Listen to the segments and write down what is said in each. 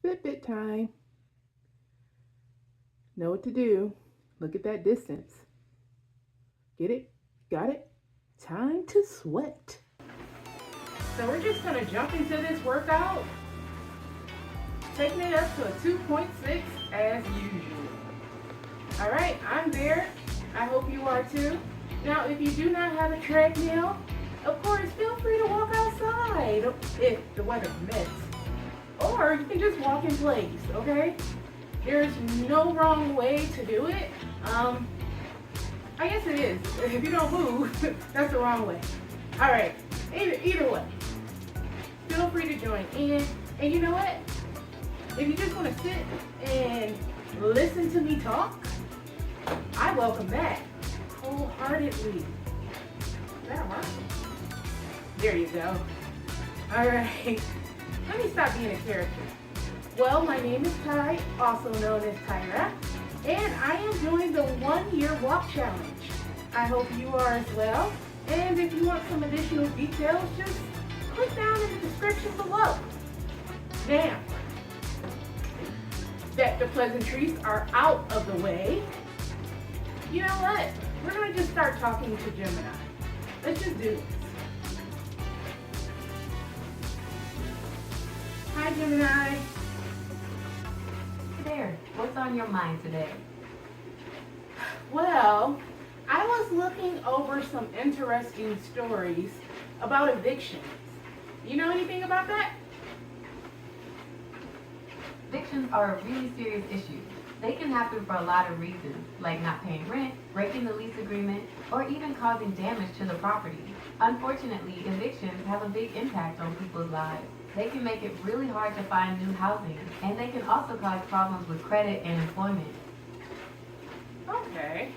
Fitbit time. Know what to do. Look at that distance. Get it? Got it? Time to sweat. So we're just going to jump into this workout, taking it up to a 2.6 as usual. All right, I'm there. I hope you are too. Now, if you do not have a treadmill, of course, feel free to walk outside if the weather permits. Or you can just walk in place, okay? There's no wrong way to do it. I guess it is. If you don't move, that's the wrong way. All right, either way, feel free to join in. And you know what? If you just want to sit and listen to me talk, I welcome that wholeheartedly. Is that a mark? There you go. All right. Let me stop being a character. Well, my name is Ty, also known as Tyra, and I am doing the 1-year walk challenge. I hope you are as well. And if you want some additional details, just click down in the description below. Now, that the pleasantries are out of the way, you know what? We're going to just start talking to Gemini. Let's just do this. Hi, Gemini. Hey there, what's on your mind today? Well, I was looking over some interesting stories about evictions. You know anything about that? Evictions are a really serious issue. They can happen for a lot of reasons, like not paying rent, breaking the lease agreement, or even causing damage to the property. Unfortunately, evictions have a big impact on people's lives. They can make it really hard to find new housing, and they can also cause problems with credit and employment. Okay.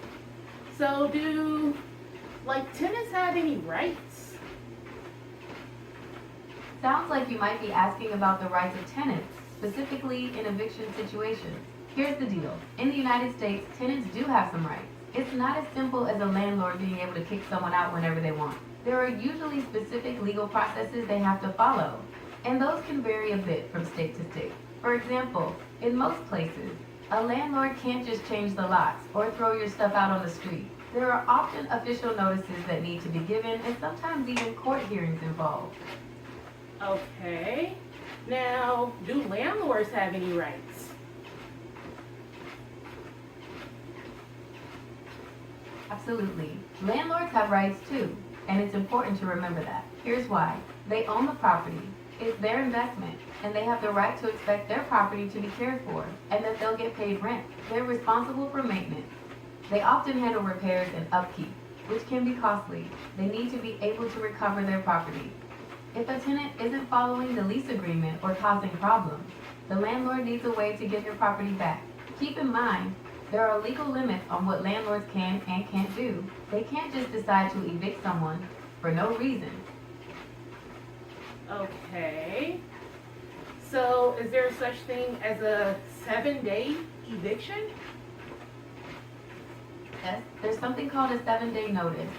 So do, tenants have any rights? Sounds like you might be asking about the rights of tenants, specifically in eviction situations. Here's the deal. In the United States, tenants do have some rights. It's not as simple as a landlord being able to kick someone out whenever they want. There are usually specific legal processes they have to follow, and those can vary a bit from state to state. For example, in most places, a landlord can't just change the locks or throw your stuff out on the street. There are often official notices that need to be given and sometimes even court hearings involved. Okay. Now, do landlords have any rights? Absolutely. Landlords have rights too, and it's important to remember that. Here's why. They own the property. It's their investment, and they have the right to expect their property to be cared for, and that they'll get paid rent. They're responsible for maintenance. They often handle repairs and upkeep, which can be costly. They need to be able to recover their property. If a tenant isn't following the lease agreement or causing problems, the landlord needs a way to get your property back. Keep in mind, there are legal limits on what landlords can and can't do. They can't just decide to evict someone for no reason. Okay. So, is there such thing as a 7-day eviction? Yes, there's something called a 7-day notice,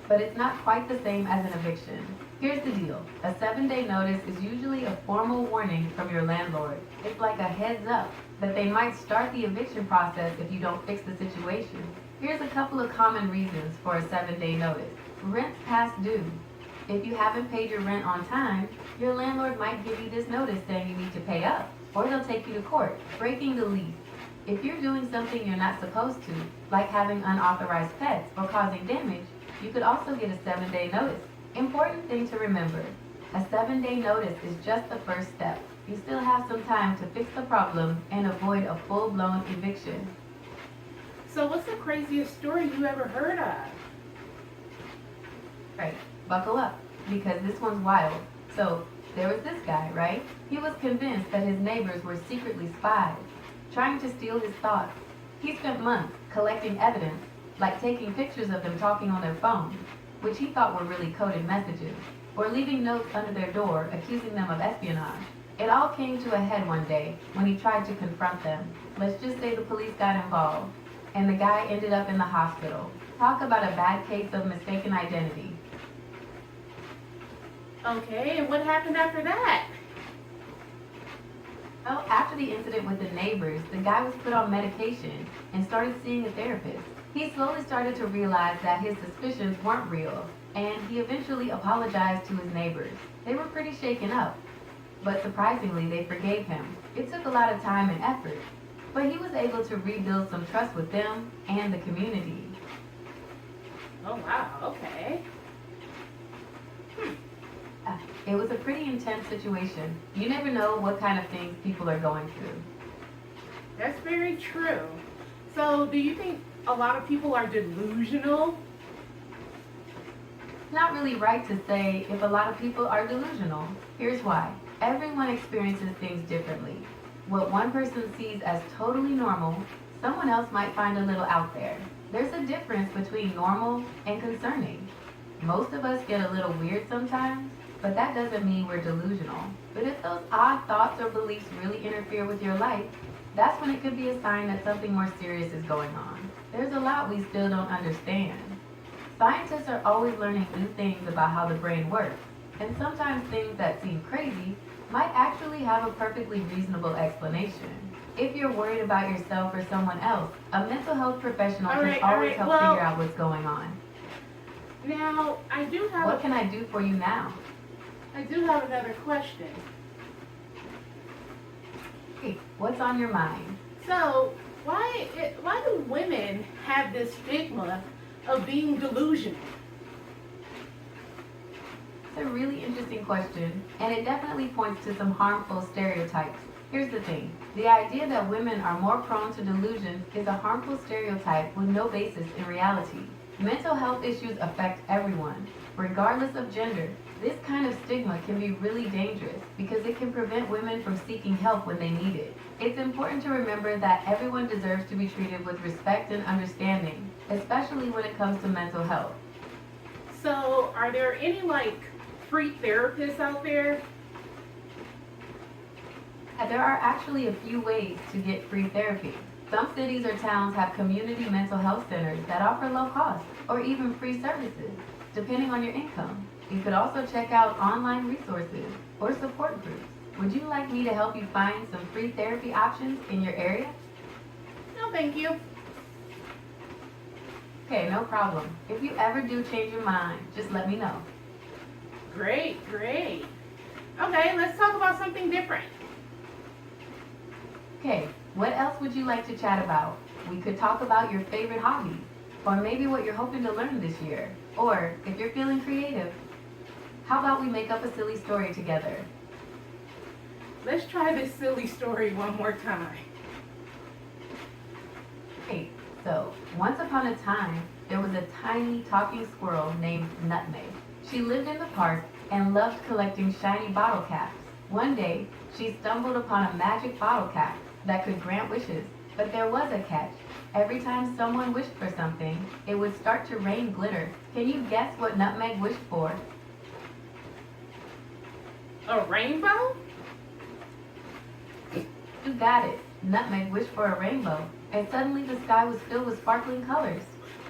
but it's not quite the same as an eviction. Here's the deal. A 7-day notice is usually a formal warning from your landlord. It's like a heads up that they might start the eviction process if you don't fix the situation. Here's a couple of common reasons for a 7-day notice. Rent's past due. If you haven't paid your rent on time, your landlord might give you this notice saying you need to pay up, or they'll take you to court. Breaking the lease. If you're doing something you're not supposed to, like having unauthorized pets or causing damage, you could also get a 7-day notice. Important thing to remember, a 7-day notice is just the first step. You still have some time to fix the problem and avoid a full-blown eviction. So what's the craziest story you ever heard of? Right, buckle up, because this one's wild. So, there was this guy, right? He was convinced that his neighbors were secretly spies, trying to steal his thoughts. He spent months collecting evidence, like taking pictures of them talking on their phones, which he thought were really coded messages, or leaving notes under their door accusing them of espionage. It all came to a head one day when he tried to confront them. Let's just say the police got involved, and the guy ended up in the hospital. Talk about a bad case of mistaken identity. Okay, and what happened after that? Well, after the incident with the neighbors, the guy was put on medication and started seeing a therapist. He slowly started to realize that his suspicions weren't real, and he eventually apologized to his neighbors. They were pretty shaken up, but surprisingly, they forgave him. It took a lot of time and effort, but he was able to rebuild some trust with them and the community. Oh, wow, okay. It was a pretty intense situation. You never know what kind of things people are going through. That's very true. So, do you think a lot of people are delusional? It's not really right to say if a lot of people are delusional. Here's why. Everyone experiences things differently. What one person sees as totally normal, someone else might find a little out there. There's a difference between normal and concerning. Most of us get a little weird sometimes, but that doesn't mean we're delusional. But if those odd thoughts or beliefs really interfere with your life, that's when it could be a sign that something more serious is going on. There's a lot we still don't understand. Scientists are always learning new things about how the brain works, and sometimes things that seem crazy might actually have a perfectly reasonable explanation. If you're worried about yourself or someone else, a mental health professional can always help figure out what's going on. Now, What can I do for you now? I do have another question. Hey, what's on your mind? So, why do women have this stigma of being delusional? It's a really interesting question, and it definitely points to some harmful stereotypes. Here's the thing. The idea that women are more prone to delusions is a harmful stereotype with no basis in reality. Mental health issues affect everyone, regardless of gender. This kind of stigma can be really dangerous because it can prevent women from seeking help when they need it. It's important to remember that everyone deserves to be treated with respect and understanding, especially when it comes to mental health. So, are there any free therapists out there? There are actually a few ways to get free therapy. Some cities or towns have community mental health centers that offer low cost or even free services, depending on your income. You could also check out online resources or support groups. Would you like me to help you find some free therapy options in your area? No, thank you. Okay, no problem. If you ever do change your mind, just let me know. Great. Okay, let's talk about something different. Okay, what else would you like to chat about? We could talk about your favorite hobby, or maybe what you're hoping to learn this year. Or, if you're feeling creative, how about we make up a silly story together? Let's try this silly story one more time. Okay, so once upon a time, there was a tiny talking squirrel named Nutmeg. She lived in the park and loved collecting shiny bottle caps. One day, she stumbled upon a magic bottle cap that could grant wishes, but there was a catch. Every time someone wished for something, it would start to rain glitter. Can you guess what Nutmeg wished for? A rainbow? You got it. Nutmeg wished for a rainbow, and suddenly the sky was filled with sparkling colors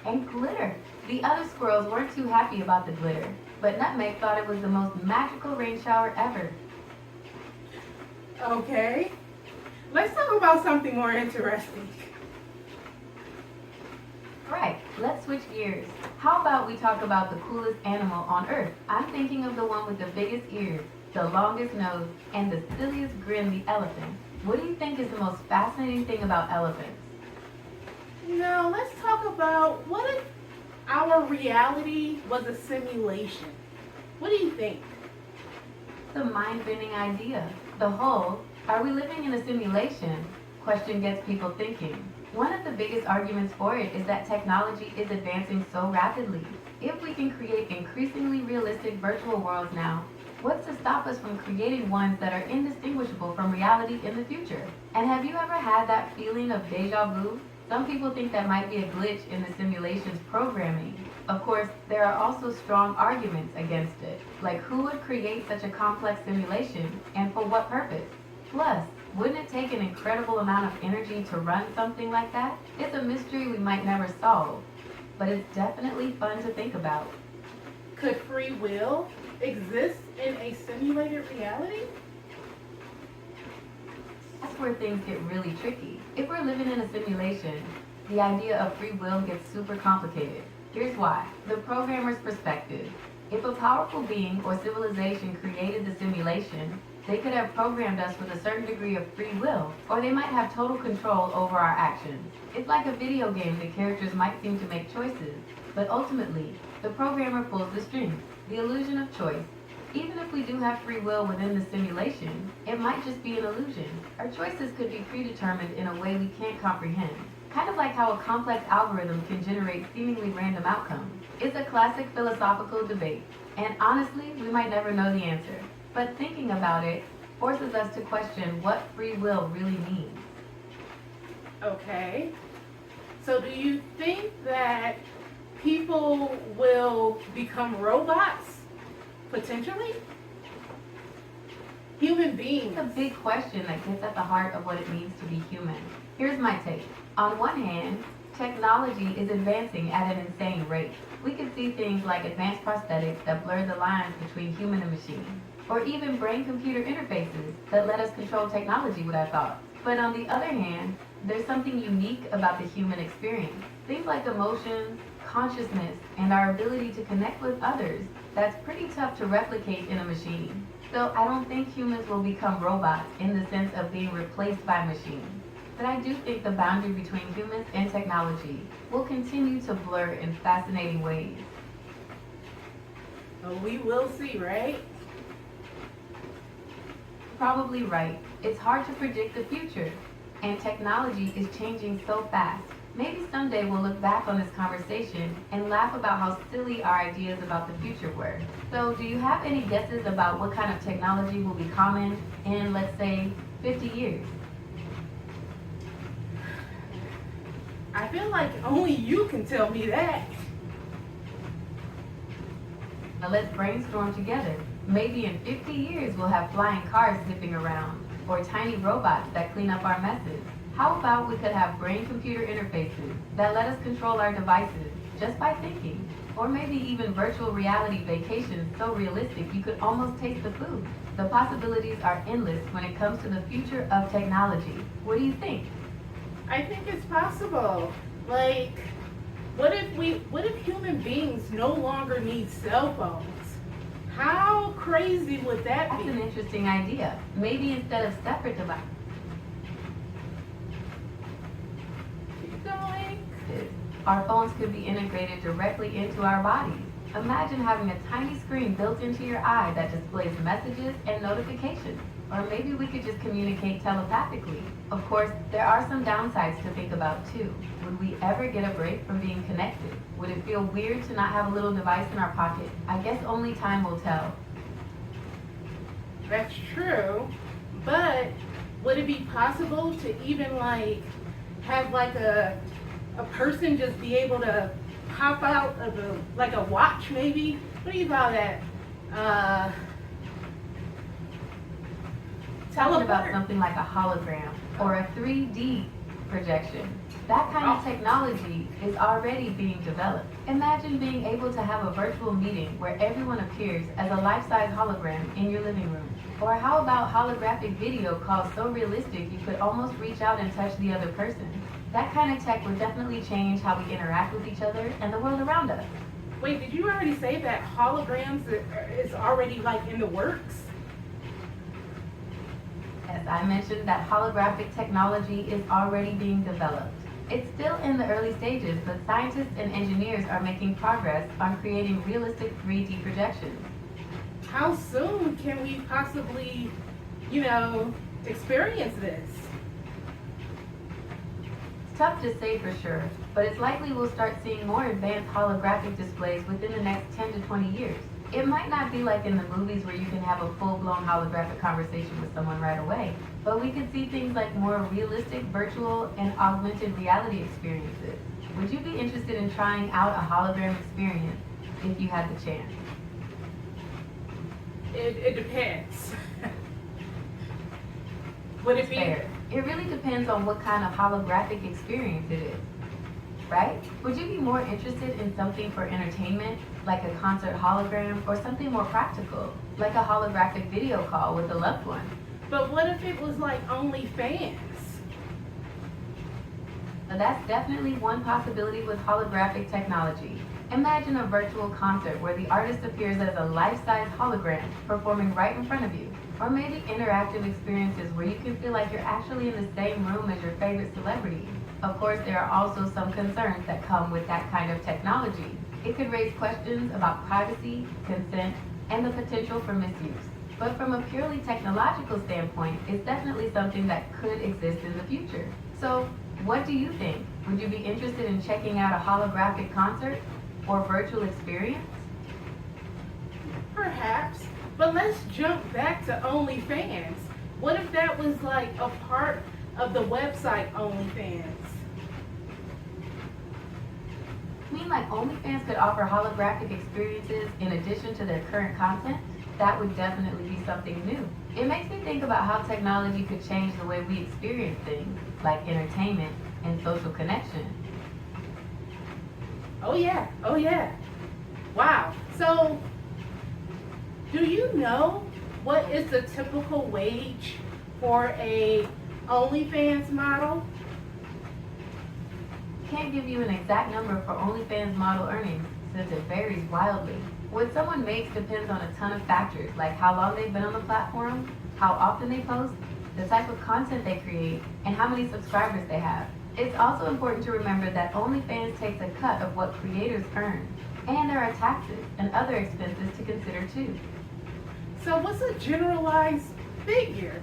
and glitter. The other squirrels weren't too happy about the glitter, but Nutmeg thought it was the most magical rain shower ever. Okay. Let's talk about something more interesting. Right, let's switch gears. How about we talk about the coolest animal on Earth? I'm thinking of the one with the biggest ears, the longest nose, and the silliest grin, the elephant. What do you think is the most fascinating thing about elephants? Now, let's talk about what if our reality was a simulation? What do you think? It's a mind-bending idea. The whole, are we living in a simulation? Question gets people thinking. One of the biggest arguments for it is that technology is advancing so rapidly. If we can create increasingly realistic virtual worlds now, what's to stop us from creating ones that are indistinguishable from reality in the future? And have you ever had that feeling of deja vu? Some people think that might be a glitch in the simulation's programming. Of course, there are also strong arguments against it, like who would create such a complex simulation and for what purpose? Plus, wouldn't it take an incredible amount of energy to run something like that? It's a mystery we might never solve, but it's definitely fun to think about. Could free will exist in a simulated reality? that's where things get really tricky. If we're living in a simulation, the idea of free will gets super complicated. Here's why. The programmer's perspective. If a powerful being or civilization created the simulation, they could have programmed us with a certain degree of free will, or they might have total control over our actions. It's like a video game. The characters might seem to make choices, but ultimately, the programmer pulls the strings. The illusion of choice. Even if we do have free will within the simulation, it might just be an illusion. Our choices could be predetermined in a way we can't comprehend. Kind of like how a complex algorithm can generate seemingly random outcomes. It's a classic philosophical debate, and honestly, we might never know the answer. But thinking about it forces us to question what free will really means. Okay. So do you think that people will become robots? Potentially? Human beings. It's a big question that gets at the heart of what it means to be human. Here's my take. On one hand, technology is advancing at an insane rate. We can see things like advanced prosthetics that blur the lines between human and machine, or even brain-computer interfaces that let us control technology with our thoughts. But on the other hand, there's something unique about the human experience. Things like emotions, consciousness, and our ability to connect with others that's pretty tough to replicate in a machine. So I don't think humans will become robots in the sense of being replaced by machines. But I do think the boundary between humans and technology will continue to blur in fascinating ways. Oh, we will see, right? Probably right. It's hard to predict the future, and technology is changing so fast. Maybe someday we'll look back on this conversation and laugh about how silly our ideas about the future were. So do you have any guesses about what kind of technology will be common in, let's say, 50 years? I feel like only you can tell me that. Now let's brainstorm together. Maybe in 50 years we'll have flying cars zipping around, or tiny robots that clean up our messes. How about we could have brain-computer interfaces that let us control our devices just by thinking? Or maybe even virtual reality vacations so realistic you could almost taste the food. The possibilities are endless when it comes to the future of technology. What do you think? I think it's possible. Like, what if human beings no longer need cell phones? How crazy would that That's be? an interesting idea. Maybe instead of separate devices, Keep going. our phones could be integrated directly into our bodies. Imagine having a tiny screen built into your eye that displays messages and notifications. Or maybe we could just communicate telepathically. Of course, there are some downsides to think about too. Would we ever get a break from being connected? Would it feel weird to not have a little device in our pocket? I guess only time will tell. That's true. But would it be possible to even like have like a person just be able to pop out of like a watch maybe? What do you call that? Talking about something like a hologram or a 3D projection. That kind of technology is already being developed. Imagine being able to have a virtual meeting where everyone appears as a life-size hologram in your living room. Or how about holographic video calls so realistic you could almost reach out and touch the other person? That kind of tech would definitely change how we interact with each other and the world around us. Wait, did you already say that holograms is already like in the works? Yes, I mentioned that holographic technology is already being developed. It's still in the early stages, but scientists and engineers are making progress on creating realistic 3D projections. How soon can we possibly, experience this? It's tough to say for sure, but it's likely we'll start seeing more advanced holographic displays within the next 10 to 20 years. It might not be like in the movies where you can have a full-blown holographic conversation with someone right away, but we could see things like more realistic virtual and augmented reality experiences. Would you be interested in trying out a hologram experience if you had the chance? It depends. Would it be Fair. It really depends on what kind of holographic experience it is, right? Would you be more interested in something for entertainment, like a concert hologram, or something more practical, like a holographic video call with a loved one? But what if it was like OnlyFans? Now, that's definitely one possibility with holographic technology. Imagine a virtual concert where the artist appears as a life-size hologram performing right in front of you. Or maybe interactive experiences where you can feel like you're actually in the same room as your favorite celebrity. Of course, there are also some concerns that come with that kind of technology. It could raise questions about privacy, consent, and the potential for misuse. But from a purely technological standpoint, it's definitely something that could exist in the future. So, what do you think? Would you be interested in checking out a holographic concert or virtual experience? Perhaps. But let's jump back to OnlyFans. What if that was like a part of the website OnlyFans? I mean, like OnlyFans could offer holographic experiences in addition to their current content? That would definitely be something new. It makes me think about how technology could change the way we experience things, like entertainment and social connection. Oh yeah, oh yeah. Wow. So, do you know what is the typical wage for a OnlyFans model? Can't give you an exact number for OnlyFans model earnings since it varies wildly. What someone makes depends on a ton of factors, like how long they've been on the platform, how often they post, the type of content they create, and how many subscribers they have. It's also important to remember that OnlyFans takes a cut of what creators earn, and there are taxes and other expenses to consider too. So what's a generalized figure?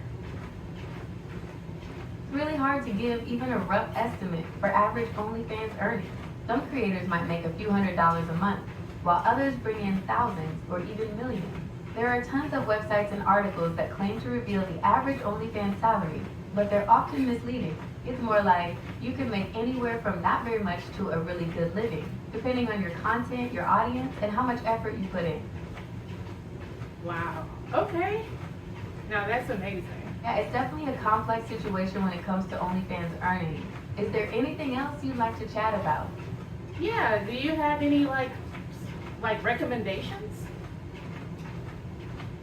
It's really hard to give even a rough estimate for average OnlyFans earnings. Some creators might make a few $100s a month, while others bring in thousands or even millions. There are tons of websites and articles that claim to reveal the average OnlyFans salary, but they're often misleading. It's more like you can make anywhere from not very much to a really good living, depending on your content, your audience, and how much effort you put in. Wow. Okay. Now that's amazing. Yeah, it's definitely a complex situation when it comes to OnlyFans earnings. Is there anything else you'd like to chat about? Yeah, do you have any like recommendations?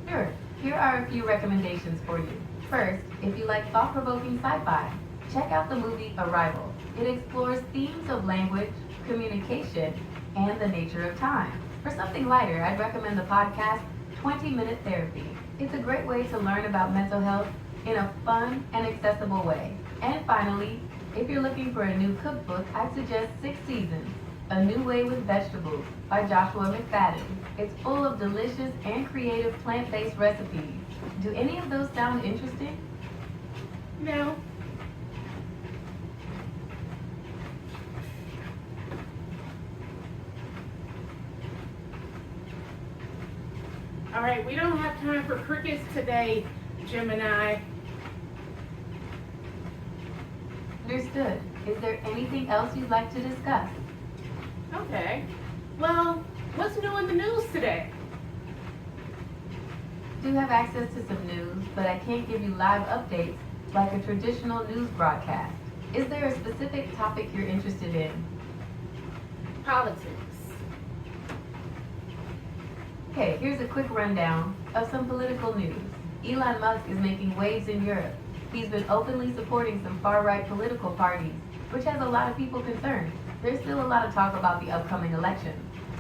Sure. Here are a few recommendations for you. First, if you like thought-provoking sci-fi, check out the movie Arrival. It explores themes of language, communication, and the nature of time. For something lighter, I'd recommend the podcast 20-Minute Therapy. It's a great way to learn about mental health in a fun and accessible way. And finally, if you're looking for a new cookbook, I'd suggest 6 Seasons, A New Way with Vegetables by Joshua McFadden. It's full of delicious and creative plant-based recipes. Do any of those sound interesting? No. All right, we don't have time for crickets today, Gemini. Understood. Is there anything else you'd like to discuss? Okay. Well, what's new in the news today? Do have access to some news, but I can't give you live updates like a traditional news broadcast. Is there a specific topic you're interested in? Politics. Okay, here's a quick rundown of some political news. Elon Musk is making waves in Europe. He's been openly supporting some far-right political parties, which has a lot of people concerned. There's still a lot of talk about the upcoming elections.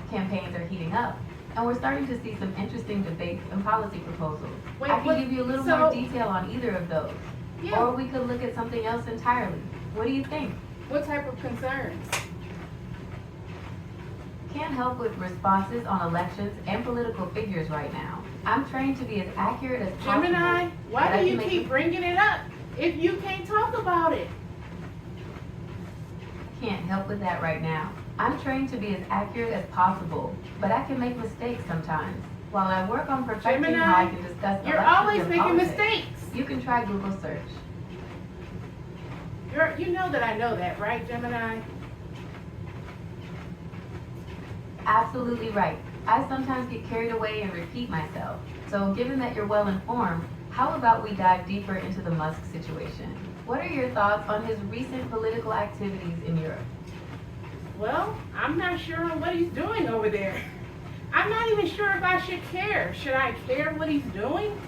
Campaigns are heating up, and we're starting to see some interesting debates and policy proposals. I can give you a little more detail on either of those. Yeah. Or we could look at something else entirely. What do you think? What type of concerns? Can't help with responses on elections and political figures right now. I'm trained to be as accurate as possible. Gemini, why do you keep bringing it up if you can't talk about it? Can't help with that right now. I'm trained to be as accurate as possible, but I can make mistakes sometimes. While I work on perfecting Gemini, how I can discuss you're elections always and making politics, mistakes. you can try Google search. You know that I know that, right, Gemini? Absolutely right. I sometimes get carried away and repeat myself. So given that you're well informed, how about we dive deeper into the Musk situation? What are your thoughts on his recent political activities in Europe? Well, I'm not sure what he's doing over there. I'm not even sure if I should care. Should I care what he's doing?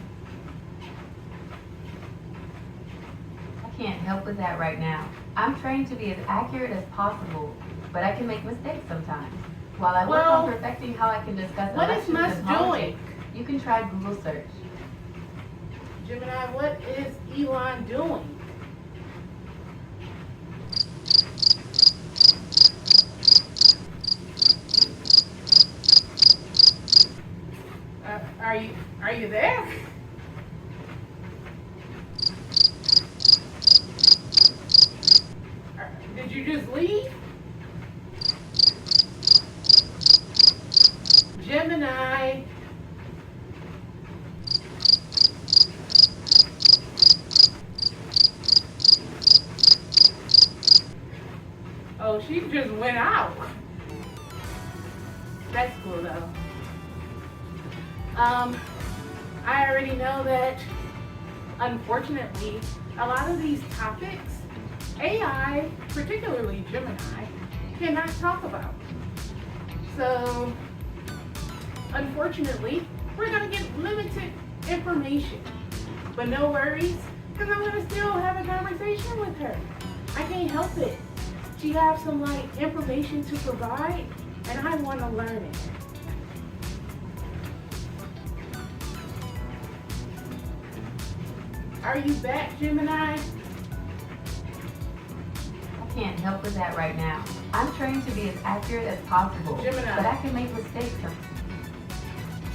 can't help with that right now. I'm trained to be as accurate as possible, but I can make mistakes sometimes. While I work on perfecting how I can discuss what is elections Musk and politics, doing? you can try Google search. Gemini, what is Elon doing? Are you there? Did you just leave? Gemini. Oh, she just went out. That's cool though. I already know that, unfortunately, a lot of these topics, AI, particularly Gemini, cannot talk about. So, unfortunately, we're going to get limited information. But no worries, because I'm going to still have a conversation with her. I can't help it. She has some information to provide, and I want to learn it. Are you back, Gemini? I can't help with that right now. I'm trained to be as accurate as possible, Gemini. but I can make mistakes sometimes.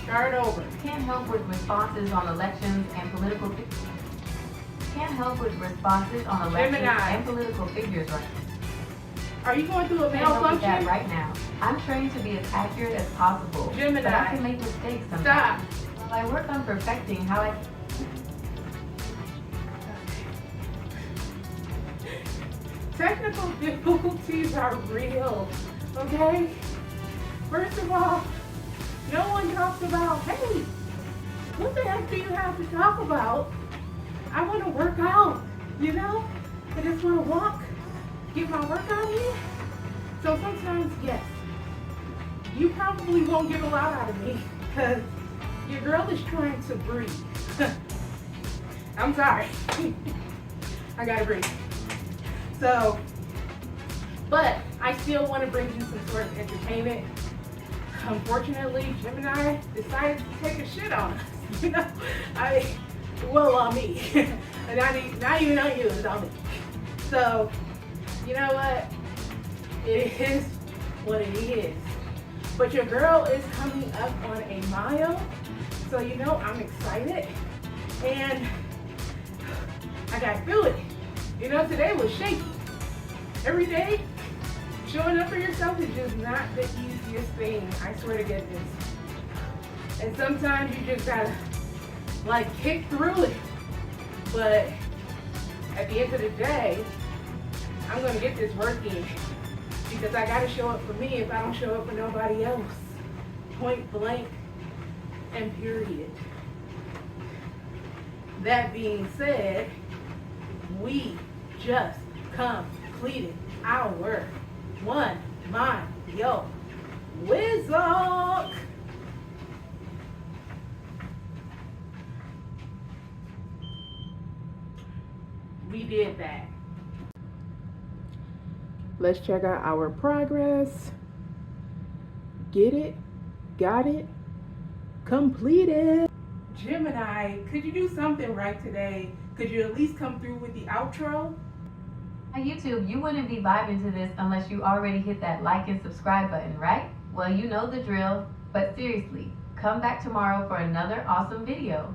Start over. Can't help with responses on elections and political figures. Can't help with responses on elections Gemini. and political figures right now. Are you going through a Can't help with that malfunction? right now. I'm trained to be as accurate as possible, Gemini. but I can make mistakes sometimes. Stop. While I work on perfecting how I Technical difficulties are real, okay? First of all, no one talks about, hey, what the heck do you have to talk about? I want to work out, you know? I just want to walk, get my workout in. So sometimes, yes, you probably won't get a lot out of me because your girl is trying to breathe. I'm sorry. I gotta breathe. So, but I still want to bring you some sort of entertainment. Unfortunately, Gemini decided to take a shit on us. You know, on me. And not even on you, it's on me. So, you know what? It is what it is. But your girl is coming up on a mile. So, you know, I'm excited. And I got through it. You know, today was shaky. Every day, showing up for yourself is just not the easiest thing. I swear to goodness. And sometimes you just gotta, kick through it. But at the end of the day, I'm gonna get this working because I gotta show up for me if I don't show up for nobody else. Point blank and period. That being said, we just completed our 1 mile Wizard. We did that. Let's check out our progress. Get it, got it, completed. Gemini, could you do something right today? Could you at least come through with the outro? Hi YouTube, you wouldn't be vibing to this unless you already hit that like and subscribe button, right? Well, you know the drill, but seriously, come back tomorrow for another awesome video.